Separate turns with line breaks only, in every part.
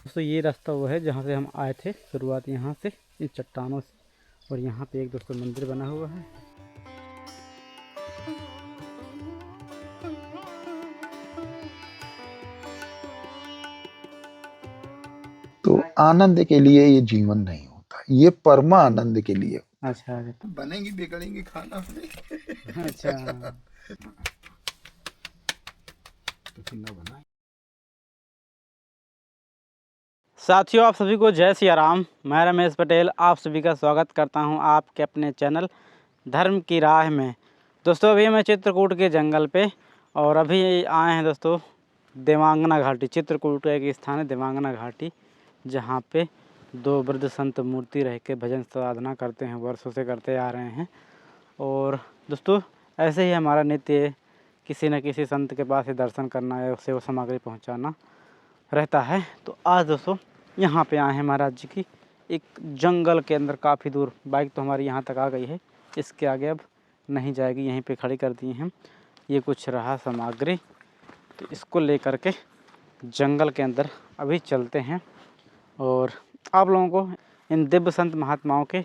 दोस्तों ये रास्ता वो है जहाँ से हम आए थे, शुरुआत यहाँ से इन चट्टानों से। और यहाँ पे एक दोस्तों मंदिर बना हुआ है।
तो आनंद के लिए ये जीवन नहीं होता, ये परमानंद के लिए।
अच्छा
बनेंगी बिगड़ेंगी खाना
अच्छा।
तो फिर ना बनाए।
साथियों, आप सभी को जय सिया राम। मैं रमेश पटेल आप सभी का स्वागत करता हूं आपके अपने चैनल धर्म की राह में। दोस्तों अभी मैं चित्रकूट के जंगल पे और अभी आए हैं दोस्तों देवांगना घाटी। चित्रकूट का एक स्थान है देवांगना घाटी, जहां पे दो वृद्ध संत मूर्ति रह के भजन साधना करते हैं, वर्षों से करते आ रहे हैं। और दोस्तों ऐसे ही हमारा नित्य किसी न किसी संत के पास ही दर्शन करना या सेवा सामग्री पहुँचाना रहता है। तो आज दोस्तों यहाँ पे आए हैं महाराज जी की एक जंगल के अंदर काफ़ी दूर। बाइक तो हमारी यहाँ तक आ गई है, इसके आगे अब नहीं जाएगी, यहीं पे खड़ी कर दी हैं। ये कुछ रहा सामग्री, तो इसको लेकर के जंगल के अंदर अभी चलते हैं और आप लोगों को इन दिव्य संत महात्माओं के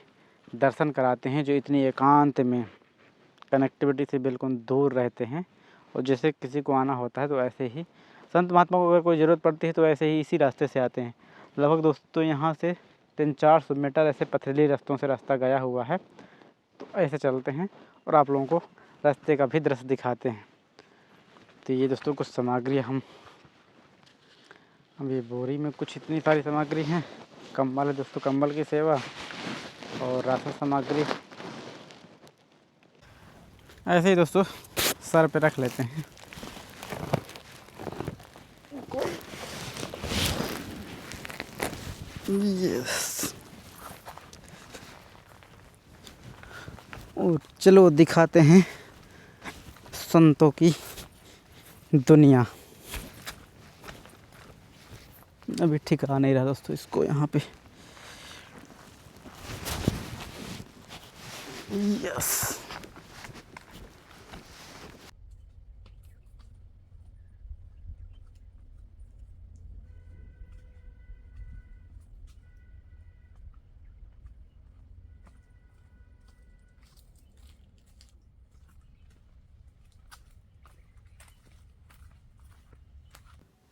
दर्शन कराते हैं, जो इतनी एकांत में कनेक्टिविटी से बिल्कुल दूर रहते हैं। और जैसे किसी को आना होता है तो ऐसे ही संत महात्मा को अगर कोई ज़रूरत पड़ती है तो ऐसे ही इसी रास्ते से आते हैं। लगभग दोस्तों यहाँ से 300-400 मीटर ऐसे पथरीली रास्तों से रास्ता गया हुआ है। तो ऐसे चलते हैं और आप लोगों को रास्ते का भी दृश्य दिखाते हैं। तो ये दोस्तों कुछ सामग्री हम अब ये बोरी में कुछ इतनी सारी सामग्री हैं। कंबल है दोस्तों, कंबल की सेवा और राशन सामग्री ऐसे ही दोस्तों सर पे रख लेते हैं। यस, और चलो दिखाते हैं संतों की दुनिया। अभी ठिका नहीं रहा दोस्तों इसको यहाँ पे। यस,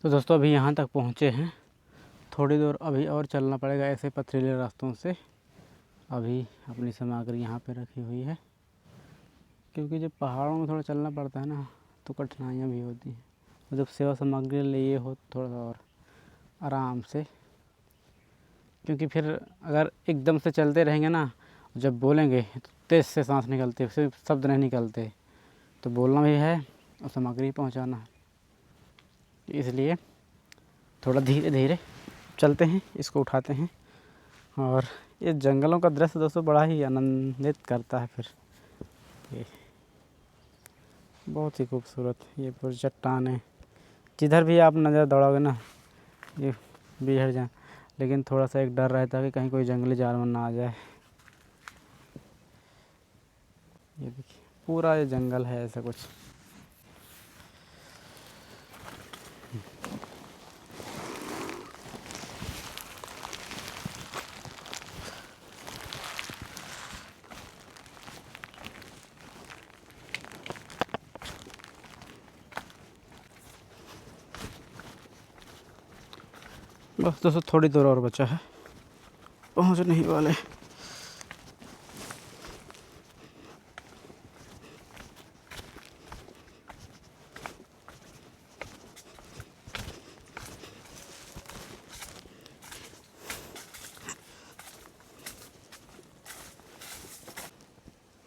तो दोस्तों अभी यहाँ तक पहुँचे हैं। थोड़ी दूर अभी और चलना पड़ेगा ऐसे पथरीले रास्तों से। अभी अपनी सामग्री यहाँ पे रखी हुई है, क्योंकि जब पहाड़ों में थोड़ा चलना पड़ता है ना तो कठिनाइयाँ भी होती हैं। और जब सेवा सामग्री लिए हो थोड़ा सा और आराम से, क्योंकि फिर अगर एकदम से चलते रहेंगे ना, जब बोलेंगे तो तेज़ से सांस निकलती है, सिर्फ शब्द नहीं निकलते। तो बोलना भी है और सामग्री पहुँचाना है, इसलिए थोड़ा धीरे धीरे चलते हैं, इसको उठाते हैं। और ये जंगलों का दृश्य दोस्तों बड़ा ही आनंदित करता है। फिर ये बहुत ही खूबसूरत, ये पूरी चट्टान है। जिधर भी आप नज़र दौड़ोगे ना ये बिछड़ जाए, लेकिन थोड़ा सा एक डर रहता है कि कहीं कोई जंगली जानवर ना आ जाए। ये देखिए पूरा ये जंगल है ऐसा कुछ। बस दोस्तों थोड़ी दूर और बचा है, पहुंचने ही वाले।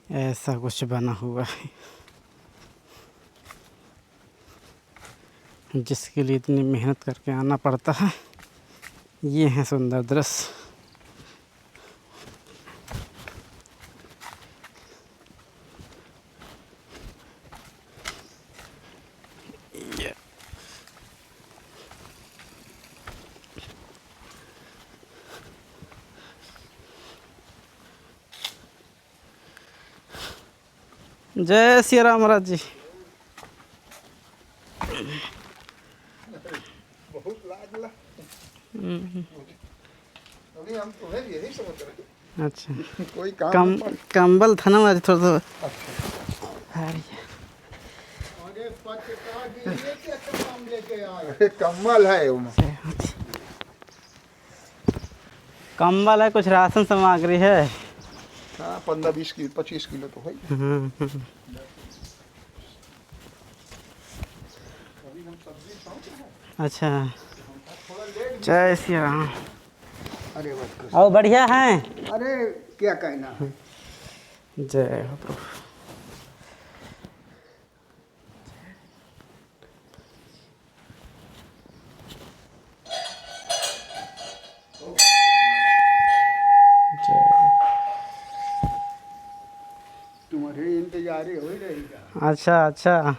ऐसा कुछ बना हुआ है जिसके लिए इतनी मेहनत करके आना पड़ता है। ये है सुंदर दृश्य। जय सिया राम महाराज जी।
बहुत लाज ला।
हम्म,
अभी हम तुम्हें यही समझ रहे
अच्छा
हैं, कोई काम न पड़े।
कंबल था ना आज थोड़ा सा
अच्छा।
भारी है।
अरे पचका जी, ये क्या काम लेके आए? अरे कम्बल है वो।
कंबल है, कुछ राशन सामग्री है।
हाँ 15-20 किलो 25 किलो तो है। अभी हम सब्जी पहुँच रहे हैं।
अच्छा,
थोड़ा लेट।
जय श्री राम।
अरे बस।
और बढ़िया हैं?
अरे क्या कहना है।
जय हो प्रभु।
तुम्हारे इंतजार ही हो ही रहेगा।
अच्छा अच्छा।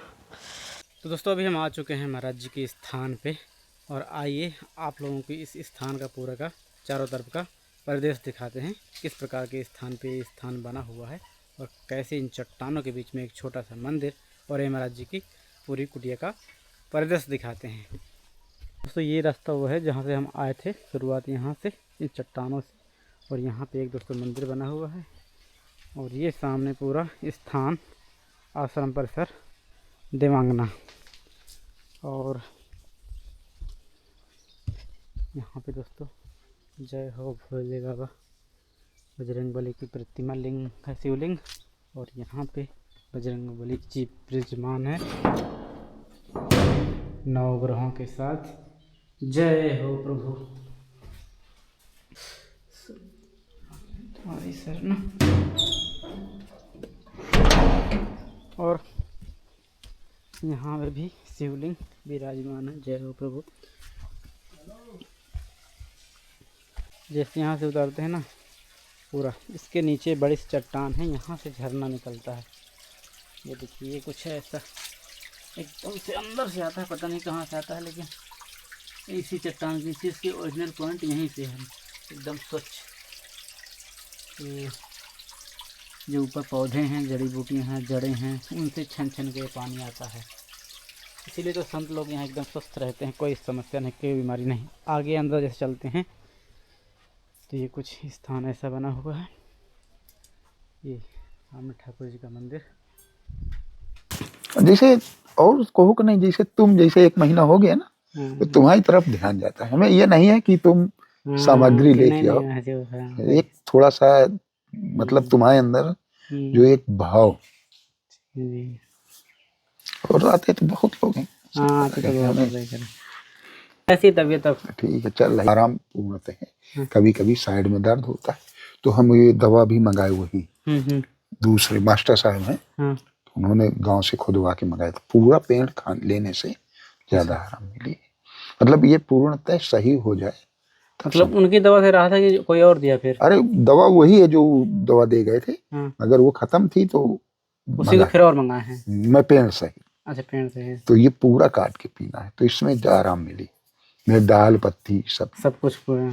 तो दोस्तों अभी हम आ चुके हैं महाराज जी के स्थान पे, और आइए आप लोगों को इस स्थान का पूरा का चारों तरफ का परिदृश्य दिखाते हैं, किस प्रकार के स्थान पे ये स्थान बना हुआ है और कैसे इन चट्टानों के बीच में एक छोटा सा मंदिर और ये महाराज जी की पूरी कुटिया का परिदृश्य दिखाते हैं। दोस्तों ये रास्ता वो है जहाँ से हम आए थे, शुरुआत यहाँ से इन चट्टानों से, और यहाँ पे एक दोस्तों मंदिर बना हुआ है, और ये सामने पूरा स्थान आश्रम परिसर देवांगना। और यहाँ पे दोस्तों जय हो भोले बाबा बजरंग बली की प्रतिमा लिंग है, शिवलिंग, और यहाँ पे बजरंग बली जी विराजमान है 9 ग्रहों के साथ। जय हो प्रभु तुम्हारी शरण। और यहाँ पे भी शिवलिंग विराजमान है। जय हो प्रभु। जैसे यहाँ से उतरते हैं ना, पूरा इसके नीचे बड़ी सी चट्टान है, यहाँ से झरना निकलता है। ये देखिए, ये कुछ है ऐसा, एकदम से अंदर से आता है, पता नहीं कहाँ से आता है, लेकिन इसी चट्टान के नीचे इसके ओरिजिनल पॉइंट यहीं से है, एकदम स्वच्छ। ये जो ऊपर पौधे हैं, जड़ी बूटियाँ हैं, जड़ें हैं, उनसे छन छन के पानी आता है। इसीलिए तो संत लोग यहाँ एकदम स्वस्थ रहते हैं, कोई समस्या नहीं, कोई बीमारी नहीं। आगे अंदर जैसे चलते हैं तो ये कुछ स्थान ऐसा बना हुआ है। ये सामने ठाकुर जी का मंदिर।
जैसे और कहो कि नहीं, जैसे तुम जैसे 1 महीना हो गया ना, तो तुम्हारी तरफ ध्यान जाता है। हमें ये नहीं है कि तुम सामग्री लेके आओ, एक थोड़ा सा मतलब तुम्हारे अंदर जो एक भाव, और आते तो बहुत लोग हैं।
हाँ तो ऐसी तबीयत अब
ठीक है, चल रहा है, आराम पूर्णते हैं। कभी कभी साइड में दर्द होता है तो हम ये दवा भी मंगाए, वही दूसरे मास्टर साहब हैं, तो उन्होंने गांव से खुदवा के मंगाया था। पूरा पेड़ लेने से ज्यादा आराम मिली। मतलब ये पूर्णतः सही हो जाए।
मतलब उनकी दवा से रहा था कि कोई और दिया फिर?
अरे दवा वही है जो दवा दे गए थे, अगर वो खत्म थी तो
उसी को फिर और मंगाए हैं।
मैं पेड़ से ही।
अच्छा, पेड़ से है।
तो ये पूरा काट के पीना है, तो इसमें आराम मिली। मैं दाल पत्ती सब
कुछ पूरा।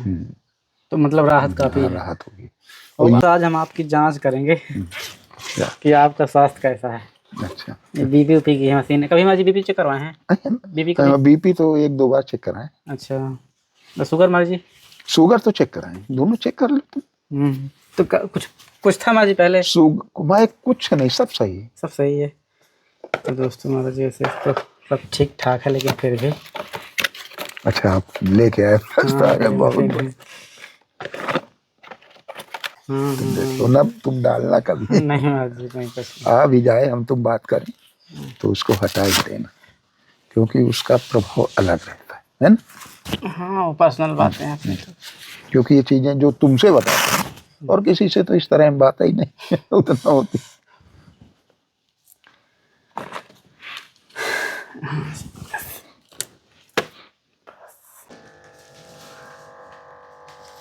तो मतलब राहत काफी है।
राहत होगी।
और आज हम आपकी जांच करेंगे कि आपका स्वास्थ्य कैसा है।
अच्छा,
बीपी उपी की मशीन है, कभी हमारी बीपी चेक करवाए हैं?
बीपी तो 1-2 बार चेक कराए।
अच्छा, तो शुगर मार जी? शुगर
तो चेक कराए, दोनों चेक कर लेते।
तो कुछ था मार जी पहले?
भाई कुछ नहीं, सब सही है,
सब सही है। तो दोस्तों महाराज जी ऐसे तो सब ठीक ठाक है, लेकिन फिर भी।
अच्छा, आप लेके आए बहुत। तो ना तुम डालना कभी नहीं, आ भी जाए हम तुम बात करें तो उसको हटा ही देना, क्योंकि उसका प्रभाव अलग रहता है ना।
हाँ, वो पर्सनल बातें हैं,
क्योंकि ये चीजें जो तुमसे बताते हैं और किसी से तो इस तरह बात ही नहीं उतना होती।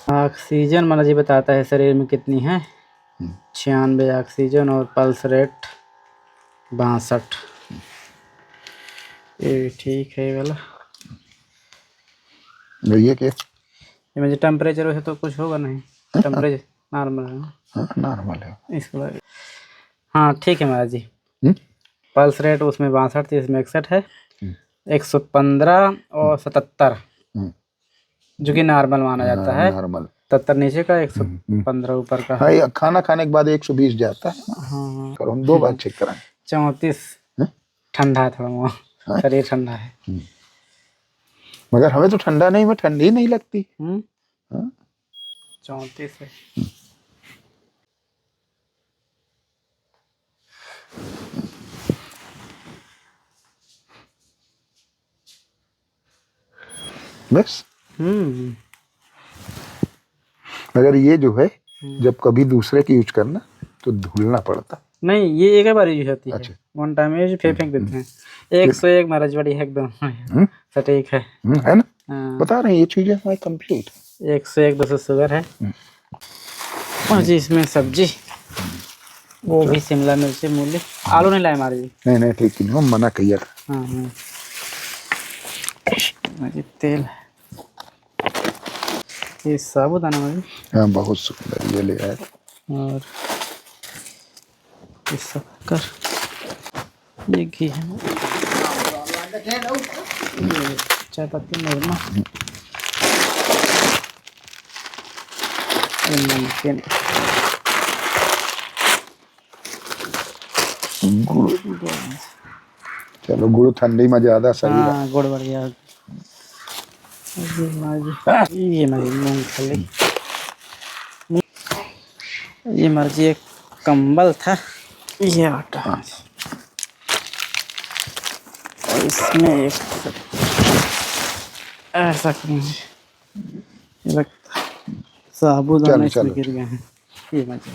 ऑक्सीजन महाराज जी बताता है शरीर में कितनी है, 96 ऑक्सीजन, और पल्स रेट 62। ये ठीक है वाला।
ये क्या,
ये मुझे टेम्परेचर वैसे तो कुछ होगा नहीं, टेम्परेचर नॉर्मल है।
हाँ नॉर्मल है
इसको। हाँ ठीक है महाराज जी। पल्स रेट उसमें 62 थी, इसमें 61 है। 115 और 77 जो कि नॉर्मल माना जाता है।
नॉर्मल
70 नीचे का, 115 ऊपर का।
हाँ, ये खाना खाने के बाद 120 जाता है।
हाँ,
और हम 2 बार चेक कराएं।
34
हैं?
ठंडा है थोड़ा वहाँ,
हाँ।
शरीर ठंडा है।
मगर हमें तो ठंडा नहीं, में ठंडी नहीं लगती। हाँ?
34 है।
बस।
हम्म
मगर ये जो है, जब कभी दूसरे की यूज करना तो धुलना पड़ता।
नहीं, ये एक ही बार यूज होती है।
अच्छा।
वन टाइम यूज फिर फेंक देते हैं। 101 महाराज बड़ी है एकदम सटीक है।
है ना।
हाँ।
बता रहे हैं ये चीजें हमारी कंप्लीट।
101 200 शुगर है। और जी इसमें सब्जी, वो भी शिमला मिर्च, मूली, आलू नहीं लाए महाराज जी।
नहीं ठीक है, हम मना किया था।
हाँ। जी तेल, ये साबुदाना महाराज।
हाँ, बहुत सुंदर, ये ले आए।
और ये शक्कर, ये घी है, ये चाय पत्ती, निरमा, ये नमकीन,
गुड़। चलो, गुड़ ठंडी में ज्यादा सही है।
हाँ गुड़ बढ़िया। ये मर्जी मूंगफली, ये मर्जी एक कंबल था, ये आटा। और इसमें एक ऐसा करेंगे, साबुदाना इसमें गिर गए हैं। ये मर्जी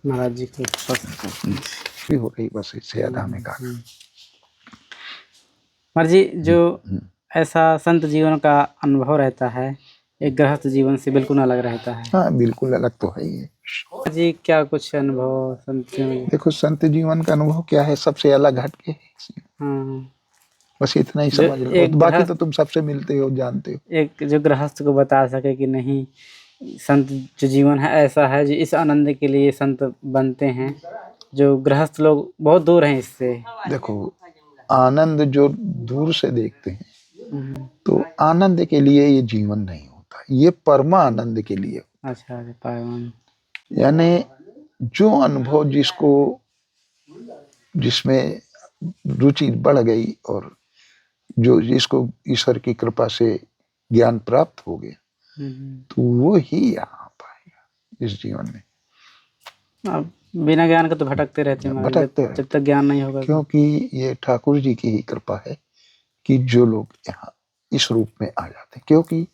महाराज जी को
भी हो गई, बस इससे ज्यादा हमें कहा।
महाराज जी, जो ऐसा संत जीवन का अनुभव रहता है, एक गृहस्थ जीवन से बिल्कुल अलग रहता है।
हाँ, बिल्कुल अलग तो है ही।
जी क्या कुछ अनुभव संत जीवन?
देखो, संत जीवन का अनुभव क्या है, सबसे अलग हटके।
हाँ,
बस इतना ही समझ लो, बाकी तो तुम सबसे मिलते हो, जानते हो।
एक जो गृहस्थ को बता सके कि नहीं, संत जो जीवन है ऐसा है, जो इस आनंद के लिए संत बनते हैं, जो गृहस्थ लोग बहुत दूर हैं इससे।
देखो, आनंद जो दूर से देखते हैं, तो आनंद के लिए ये जीवन नहीं होता, ये परमा आनंद के लिए।
अच्छा, पावन,
यानी जो अनुभव जिसमें रुचि बढ़ गई, और जो जिसको ईश्वर की कृपा से ज्ञान प्राप्त हो गया, तो वो ही यहाँ पाएगा इस जीवन में।
अब बिना ज्ञान के तो भटकते रहते हैं,
भटकते
जब तक ज्ञान नहीं होगा।
क्योंकि ये ठाकुर जी की ही कृपा है कि जो लोग यहाँ इस रूप में आ जाते हैं, क्योंकि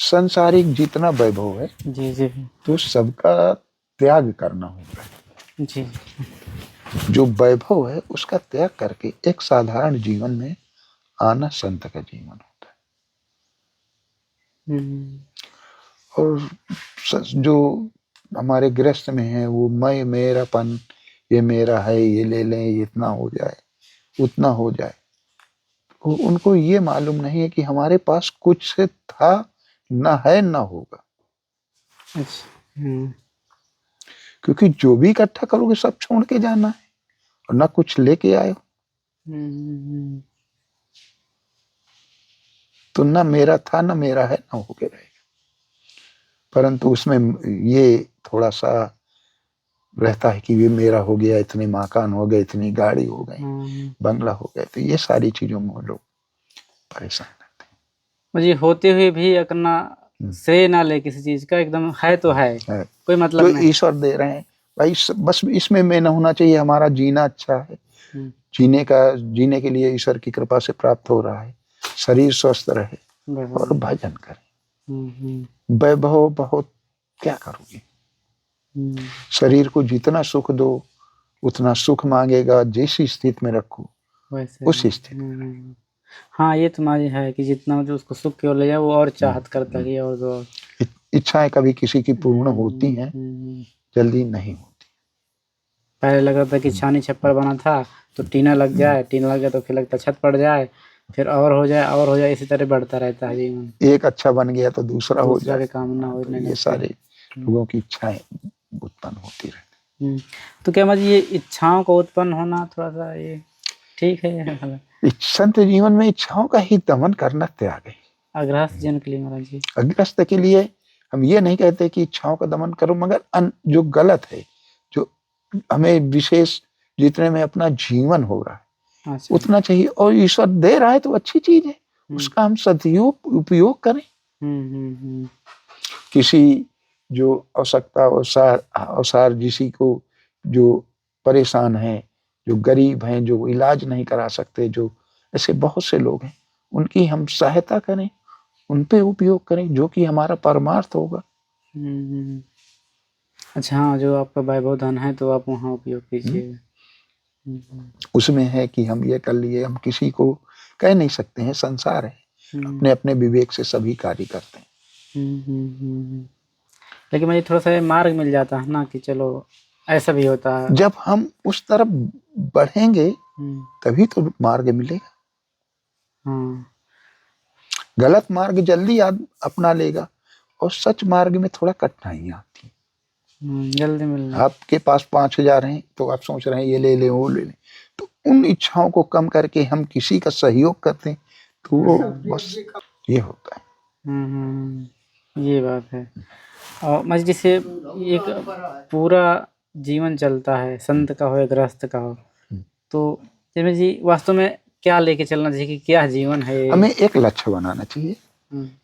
संसारिक जितना वैभव है
जी
तो सबका त्याग करना होता है
जी।
जो वैभव है उसका त्याग करके एक साधारण जीवन में आना संत का जीवन होता है। और जो हमारे गृहस्थ में है, वो मैं मेरापन, ये मेरा है, ये ले लें, ये इतना हो जाए, उतना हो जाए, उनको ये मालूम नहीं है कि हमारे पास कुछ था, ना है, ना होगा। क्योंकि जो भी इकट्ठा करोगे सब छोड़ के जाना है, और ना कुछ लेके आए हो, तो ना मेरा था, ना मेरा है, ना होके रहेगा। परंतु उसमें ये थोड़ा सा रहता है कि ये मेरा हो गया, इतने मकान हो गए, इतनी गाड़ी हो गई, बंगला हो गया, तो ये सारी चीजों में लोग परेशान रहते हैं।
मुझे होते हुए भी अपना श्रेय ना ले किसी चीज का, एकदम है तो है, कोई मतलब नहीं।
ईश्वर दे रहे हैं भाई, बस इसमें मैं न होना चाहिए, हमारा जीना अच्छा है, जीने के लिए ईश्वर की कृपा से प्राप्त हो रहा है, शरीर स्वस्थ रहे और भजन करें। वैभव बहुत क्या करोगे, शरीर को जितना सुख दो उतना सुख मांगेगा, जैसी स्थिति में रखो उसी स्थिति में।
हाँ, ये तुम्हारी है कि जितना जो उसको सुख की ओर ले जाए, वो और चाहत करता है और दो।
इच्छाएं कभी किसी की पूर्ण होती हैं, जल्दी नहीं होती।
पहले लग रहा था कि छानी छप्पर बना था तो टीना लग जाए, टीना लग जाए तो फिर लगता छत पड़ जाए, फिर और हो जाए, इसी तरह बढ़ता रहता है जीवन।
एक अच्छा बन गया तो दूसरा हो जाए,
कामना हो,
ये सारे लोगों की इच्छाएं उत्पन्न होती रहती।
तो क्या मतलब ये इच्छाओं को उत्पन्न होना थोड़ा सा ये ठीक है?
संत जीवन में इच्छाओं का ही दमन करना त्याग है।
अग्रस्त जन के लिए महाराज जी।
अग्रस्त के लिए हम ये नहीं कहते कि इच्छाओं का दमन करो, मगर जो गलत है, जो हमें विशेष जितने में अपना जीवन हो रहा है
अच्छा।
उतना चाहिए, और ईश्वर दे रहा है तो अच्छी चीज है, उसका हम सदुपयोग उपयोग करें। किसी जो आवश्यकता अवसार किसी को जो परेशान है, जो गरीब हैं, जो इलाज नहीं करा सकते, जो ऐसे बहुत से लोग हैं, उनकी हम सहायता करें, उन पे उपयोग करें, जो कि हमारा परमार्थ होगा।
अच्छा, हाँ, जो आपका वैभव धन है तो आप वहाँ उपयोग कीजिए।
उसमें है कि हम ये कर लिए, हम किसी को कह नहीं सकते हैं, संसार है, अपने अपने विवेक से सभी कार्य करते हैं।
लेकिन मुझे थोड़ा सा मार्ग मिल जाता है ना कि चलो ऐसा भी होता है।
जब हम उस तरफ बढ़ेंगे तभी तो मार्ग मिलेगा।
हाँ।
गलत मार्ग जल्दी अपना लेगा और सच मार्ग में थोड़ा कठिनाइयां आती हैं।
जल्दी मिलना। आपके
पास 5,000 हैं तो आप सोच रहे हैं ये ले लें वो ले लें, तो उन इच्छाओं को कम करके हम किसी का सहयोग करते हैं तो वो बस ये होता है।
ये बात है। और मैं जैसे एक पूरा जीवन चलता है, संत का हो या गृहस्थ का हो, तो जिसमें जी वास्तव में क्या लेके चलना चाहिए कि क्या जीवन है?
हमें एक लक्ष्य बनाना चाहिए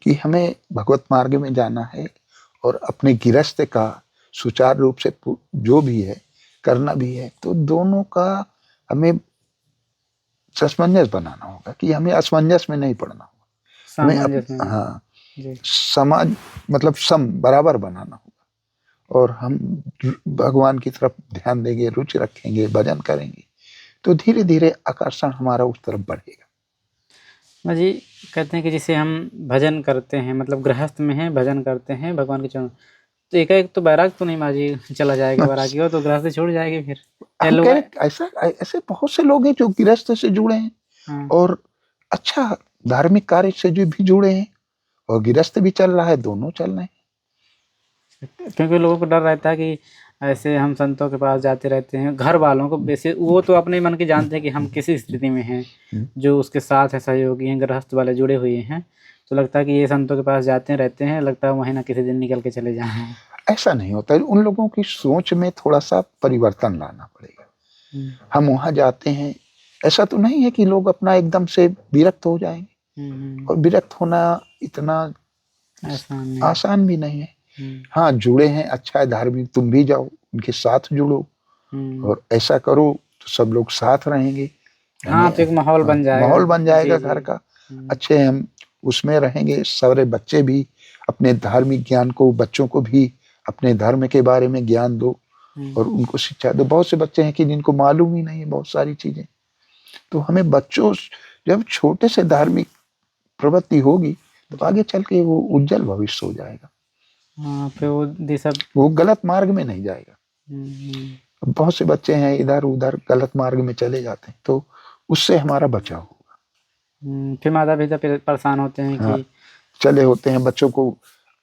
कि हमें भगवत मार्ग में जाना है और अपने गृहस्थ का सुचारू रूप से जो भी है करना भी है, तो दोनों का हमें सामंजस्य बनाना होगा कि हमें असमंजस में नहीं पड़ना होगा। हाँ, समाज मतलब सम बराबर बनाना होगा, और हम भगवान की तरफ ध्यान देंगे, रुचि रखेंगे, भजन करेंगे, तो धीरे धीरे आकर्षण हमारा उस तरफ बढ़ेगा।
माँ जी कहते हैं कि जैसे हम भजन करते हैं, मतलब गृहस्थ में हैं, भजन करते हैं भगवान के चरण, तो एक तो बैराग तो नहीं माँ जी चला जाएगा, बैरागी हो तो गृहस्थ छोड़ जाएगी फिर?
ऐसे बहुत से लोग हैं जो गृहस्थ से जुड़े हैं और अच्छा धार्मिक कार्य से जो भी जुड़े हैं, और गृहस्थ भी चल रहा है, दोनों चल रहे हैं।
क्योंकि लोगों को डर रहता है कि ऐसे हम संतों के पास जाते रहते हैं, घर वालों को वैसे वो तो अपने मन के जानते हैं कि हम किसी स्थिति में हैं, जो उसके साथ है सहयोगी हैं, गृहस्थ वाले जुड़े हुए हैं, तो लगता है कि ये संतों के पास जाते रहते हैं, लगता है वहीं ना किसी दिन निकल के चले जाएं।
ऐसा नहीं होता है, उन लोगों की सोच में थोड़ा सा परिवर्तन लाना पड़ेगा। हम वहां जाते हैं, ऐसा तो नहीं है कि लोग अपना एकदम से विरक्त हो जाएंगे, और विरक्त होना इतना आसान भी नहीं है। हाँ, जुड़े हैं, अच्छा है, धार्मिक, तुम भी जाओ, उनके साथ जुड़ो, और ऐसा करो तो सब लोग साथ रहेंगे।
हाँ, तो एक माहौल बन जाएगा,
माहौल बन जाएगा घर का, अच्छे हम उसमें रहेंगे। सारे बच्चे भी अपने धार्मिक ज्ञान को, बच्चों को भी अपने धर्म के बारे में ज्ञान दो और उनको शिक्षा दो। बहुत से बच्चे हैं कि जिनको मालूम ही नहीं है बहुत सारी चीजें, तो हमें बच्चों जब छोटे से धार्मिक प्रवृत्ति होगी तो आगे चल के वो उज्जवल भविष्य हो जाएगा।
हाँ, फिर वो दिशा, वो
गलत मार्ग में नहीं जाएगा। बहुत से बच्चे हैं इधर उधर गलत मार्ग में चले जाते हैं, तो उससे हमारा बचाव होगा।
फिर माता पिता परेशान होते हैं कि
चले होते हैं, बच्चों को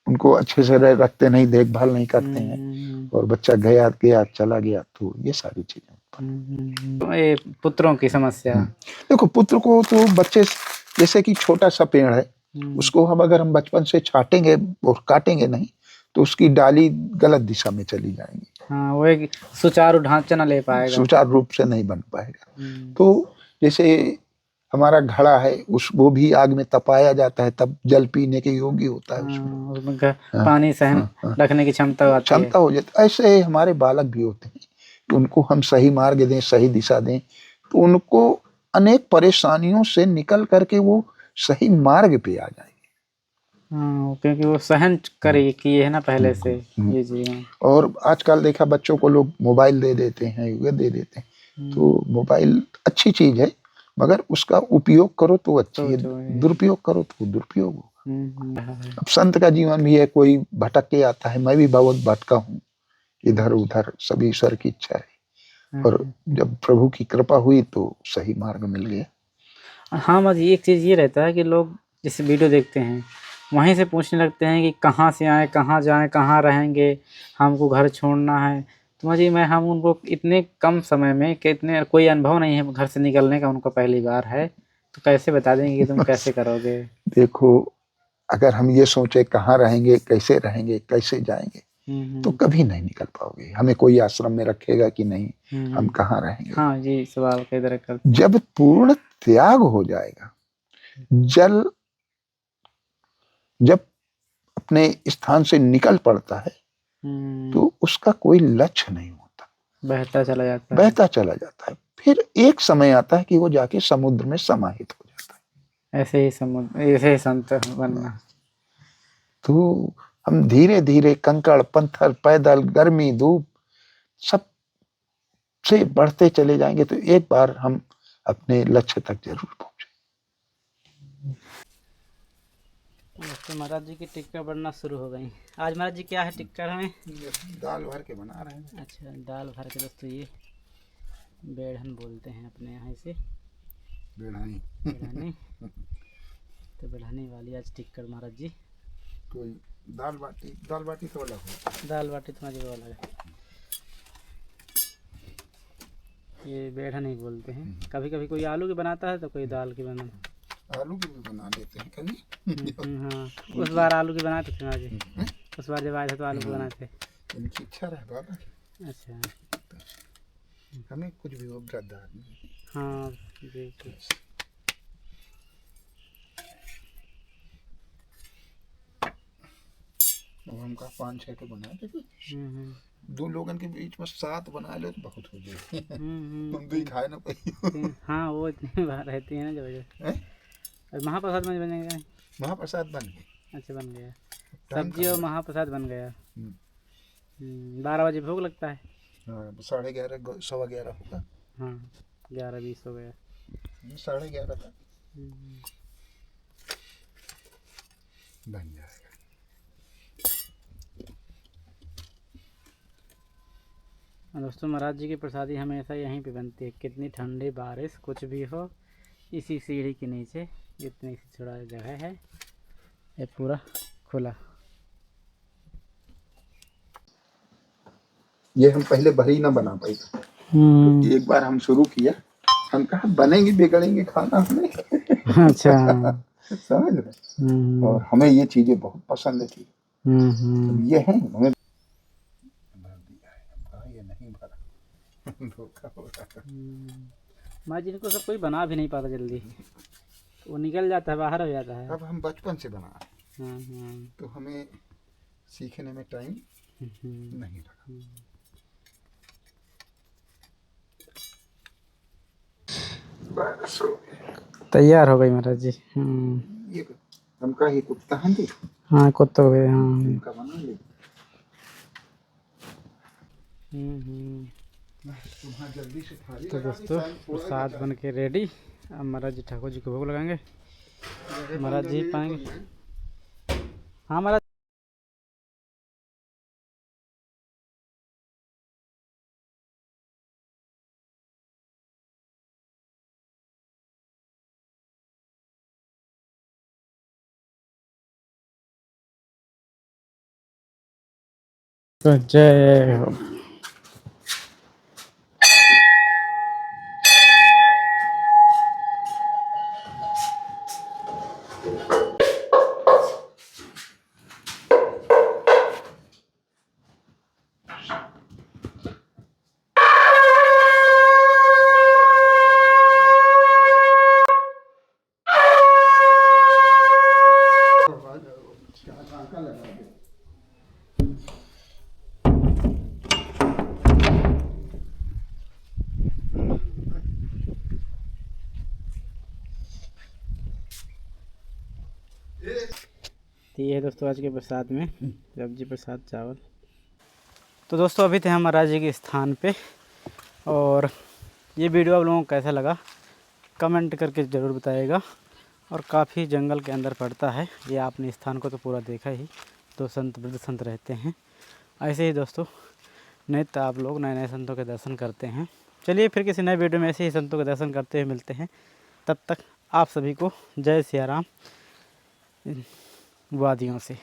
उनको अच्छे से रखते नहीं, देखभाल नहीं करते हैं, और बच्चा गया गया चला गया, तो ये सारी चीजें।
पुत्रों की समस्या,
देखो पुत्र को तो बच्चे जैसे कि छोटा सा पेड़ है, उसको अगर हम बचपन से छाटेंगे और काटेंगे नहीं तो उसकी डाली गलत दिशा में चली जाएंगी।
हाँ, वो एक सुचारू ढांचा न ले पाएगा,
सुचारू रूप से नहीं बन पाएगा। तो जैसे हमारा घड़ा है, वो भी आग में तपाया जाता है, तब जल पीने के योग्य होता है,
उसमें पानी सहन रखने की क्षमता
हो जाती है। ऐसे हमारे बालक भी होते हैं, उनको हम सही मार्ग दें, सही दिशा दें, तो उनको अनेक परेशानियों से निकल करके वो सही मार्ग पे आ जाएंगे।
क्योंकि वो सहन करे कि ये है ना पहले से ये जीवन।
और आजकल देखा बच्चों को लोग मोबाइल दे देते हैं, ये दे देते हैं, तो मोबाइल अच्छी चीज है, मगर उसका उपयोग करो तो अच्छी है, दुरुपयोग करो तो दुरुपयोग होगा। अब संत का जीवन भी है, कोई भटक के आता है, मैं भी बहुत भटका हूँ इधर उधर, सभी ईश्वर की इच्छा है, और जब प्रभु की कृपा हुई तो सही मार्ग मिल गया।
हाँ माँ जी, एक चीज ये रहता है कि लोग जैसे वीडियो देखते हैं वहीं से पूछने लगते हैं कि कहाँ से आए, कहाँ जाएं, कहाँ रहेंगे, हमको घर छोड़ना है। तो माँ जी हम उनको इतने कम समय में कि इतने कोई अनुभव नहीं है घर से निकलने का, उनको पहली बार है, तो कैसे बता देंगे कि तुम कैसे करोगे?
देखो, अगर हम ये सोचे कहाँ रहेंगे, कैसे जाएंगे, तो कभी नहीं निकल पाओगे। हमें कोई आश्रम में रखेगा कि नहीं, हम कहाँ रहेंगे?
हाँ, ये सवाल कई तरह करते हैं।
जब पूर्ण त्याग हो जाएगा, जल जब अपने स्थान से निकल पड़ता है, तो उसका कोई लक्ष्य नहीं होता,
बहता चला जाता है।
बहता चला जाता है। फिर एक समय आता है कि वो जाके समुद्र में समाहित हो जाता है।
ऐसे ही संत बनना।
तो हम धीरे धीरे कंकड़ पत्थर, पैदल, गर्मी, धूप, सब से बढ़ते चले जाएंगे, तो एक बार हम अपने लक्ष्य तक जरूर पहुंचे।
तो महाराज जी की टिक्कर बनना शुरू हो गई। आज महाराज जी क्या है टिक्कर हमें?
दाल भर के बना रहे हैं।
अच्छा, दाल भर के। दोस्तों ये बेढ़न बोलते हैं अपने यहाँ से,
बेढ़ानी।
बेढ़ानी। तो बेढ़ानी वाली आज टिक्कर महाराज जी।
कोई दाल बाटी तो अलग है।
दाल बाटी तो मजे वाला है। ये बेढ़न ही बोलते हैं। कभी कभी कोई आलू की बनाता है तो कोई दाल की बनाता।
आलू की भी बना देते हैं कभी।
हाँ, उस बार आलू की बनाते थे महाराज जी। उस बार जब आए थे तो आलू की बनाए थे।
उनकी इच्छा रहे बाबा।
अच्छा,
हमें कुछ भी वो वृद्ध आदमी।
हाँ बिल्कुल।
अब हम कहा 5-6 तो बनाए थे। 2 लोगन के बीच में 7 बना ले तो बहुत हो जाए। तुम 2 ही खाए ना कोई।
हाँ, वो इतनी बार रहती है ना जब महाप्रसाद में बनेगा।
महाप्रसाद बन गए।
अच्छा, बन गया। सब्जी और महाप्रसाद बन गया। 12 बजे भोग लगता है।
हाँ, 11:30 11:15 होगा।
हाँ, 11:20 हो गया।
11:30 तक बन जाएगा।
दोस्तों, महाराज जी की प्रसादी हमेशा यहीं पे बनती है। कितनी ठंडी बारिश कुछ भी हो, इसी सीढ़ी के नीचे इतनी सी थोड़ा जगह है, ये पूरा खुला।
ये हम पहले भरी ना बना पाए। एक बार हम शुरू किया, हम कहा बनेंगे बिगड़ेंगे खाना हमें।
अच्छा।
समझ रहे। और हमें ये चीजें बहुत पसंद थी। ये है हमें ये नहीं भरा। धोखा हो रहा।
माँ जी को सब कोई बना भी नहीं पाता जल्दी, वो निकल जाता है, बाहर हो जाता है।
अब हम बचपन से बना तो हमें सीखने में टाइम नहीं लगा।
तैयार हो गई महाराज जी।
ये हमका ही कुत्ता है।
हाँ, कुत्ता हो गए। हाँ,
उनका बना ले। जल्दी से थाली।
तो दोस्तों, प्रसाद बन के रेडी। अब महाराज जी ठाकुर जी को भोग लगाएंगे। महाराज जी पाएंगे। हाँ महाराज। तो जय हो। तो ये है दोस्तों आज के प्रसाद में सब्जी, प्रसाद, चावल। तो दोस्तों, अभी थे हम महाराज जी के स्थान पे, और ये वीडियो आप लोगों को कैसा लगा कमेंट करके ज़रूर बताइएगा। और काफ़ी जंगल के अंदर पड़ता है ये, आपने स्थान को तो पूरा देखा ही। तो संत वृद्ध संत रहते हैं। ऐसे ही दोस्तों, नित्य आप लोग नए नए संतों के दर्शन करते हैं। चलिए फिर किसी नए वीडियो में ऐसे ही संतों के दर्शन करते हुए मिलते हैं। तब तक आप सभी को जय सिया राम वादियों से।